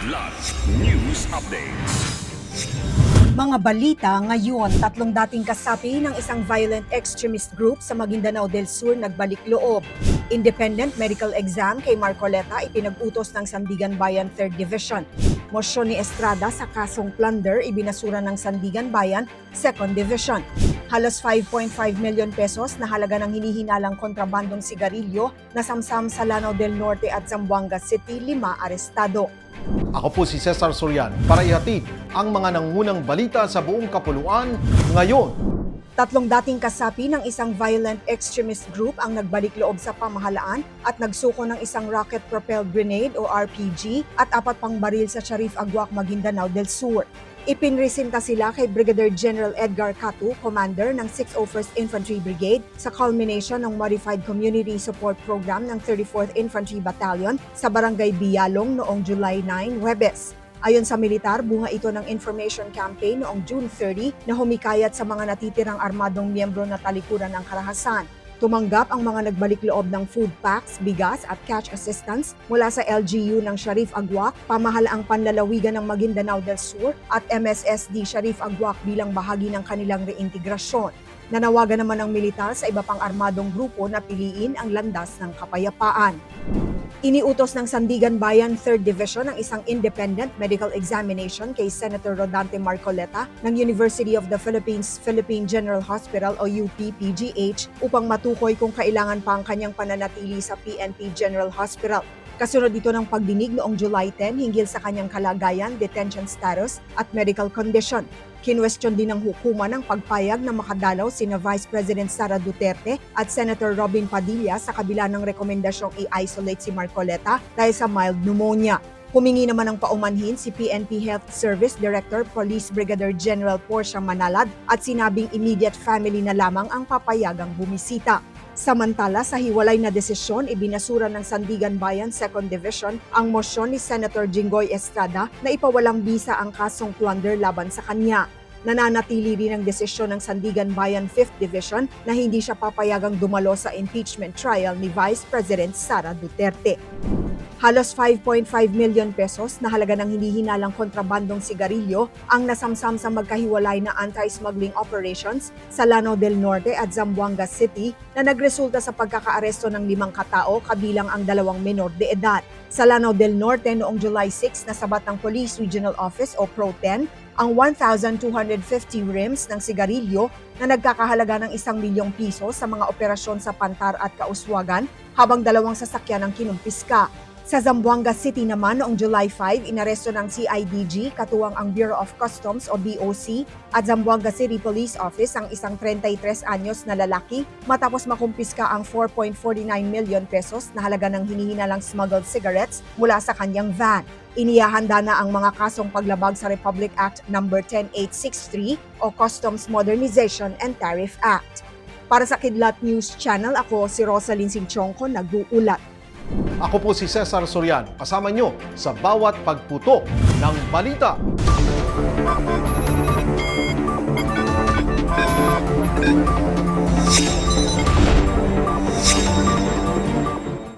Kidlat News Updates. Mga balita ngayon, 3 dating kasapi ng isang violent extremist group sa Maguindanao del Sur nagbalik loob. Independent medical exam kay Marcoleta ipinag-utos ng Sandigan Bayan 3rd Division. Mosyon ni Estrada sa kasong plunder ibinasura ng Sandigan Bayan 2nd Division. Halos 5.5 million pesos na halaga ng hinihinalang kontrabandong sigarilyo na samsam sa Lanao del Norte at Zamboanga City, 5 arestado. Ako po si Cesar Sorian para ihatid ang mga nangunang balita sa buong kapuluan ngayon. 3 dating kasapi ng isang violent extremist group ang nagbalik loob sa pamahalaan at nagsuko ng isang rocket-propelled grenade o RPG at 4 pang baril sa Sharif Aguac, Maguindanao del Sur. Ipinresinta sila kay Brigadier General Edgar Catu, Commander ng 601st Infantry Brigade sa culmination ng Modified Community Support Program ng 34th Infantry Battalion sa Barangay Bialong noong July 9, Huwebes. Ayon sa militar, bunga ito ng information campaign noong June 30 na humikayat sa mga natitirang armadong miyembro na talikuran ng karahasan. Tumanggap ang mga nagbalik loob ng food packs, bigas at cash assistance mula sa LGU ng Sharif Aguac, Pamahalaang Panlalawigan ng Maguindanao del Sur at MSSD Sharif Aguac bilang bahagi ng kanilang reintegrasyon. Nanawagan naman ng militar sa iba pang armadong grupo na piliin ang landas ng kapayapaan. Iniutos ng Sandigan Bayan 3rd Division ang isang independent medical examination kay Senator Rodante Marcoleta ng University of the Philippines Philippine General Hospital o UP-PGH upang matukoy kung kailangan pa ang kanyang pananatili sa PNP General Hospital. Kasunod ito ng pagdinig noong July 10 hinggil sa kanyang kalagayan, detention status at medical condition. Kinwestiyon din ng hukuman ang pagpayag na makadalaw sina Vice President Sara Duterte at Senator Robin Padilla sa kabila ng rekomendasyong i-isolate si Marcoleta dahil sa mild pneumonia. Humingi naman ng paumanhin si PNP Health Service Director Police Brigadier General Portia Manalad at sinabing immediate family na lamang ang papayagang bumisita. Samantala, sa hiwalay na desisyon, ibinasura ng Sandigan Bayan 2nd Division ang mosyon ni Senator Jinggoy Estrada na ipawalang bisa ang kasong plunder laban sa kanya. Nananatili rin ang desisyon ng Sandigan Bayan 5th Division na hindi siya papayagang dumalo sa impeachment trial ni Vice President Sara Duterte. Halos 5.5 million pesos na halaga ng hinihinalang kontrabandong sigarilyo ang nasamsam sa magkahiwalay na anti-smuggling operations sa Lanao del Norte at Zamboanga City na nagresulta sa pagkakaaresto ng 5 katao kabilang ang 2 menor de edad. Sa Lanao del Norte noong July 6 nasabat ng Police Regional Office o PRO-10 ang 1,250 rims ng sigarilyo na nagkakahalaga ng 1 milyong piso sa mga operasyon sa Pantar at Kauswagan habang 2 sasakyan ang kinumpiska. Sa Zamboanga City naman noong July 5, inaresto ng CIDG katuwang ang Bureau of Customs o BOC at Zamboanga City Police Office ang isang 33 anyos na lalaki matapos makumpiska ang 4.49 million pesos na halaga ng hinihinalang smuggled cigarettes mula sa kanyang van. Inihahanda na ang mga kasong paglabag sa Republic Act No. 10863 o Customs Modernization and Tariff Act. Para sa Kidlat News Channel, ako si Rosalyn Sinchonco, nag-uulat. Ako po si Cesar Sorian, kasama nyo sa bawat pagputo ng balita.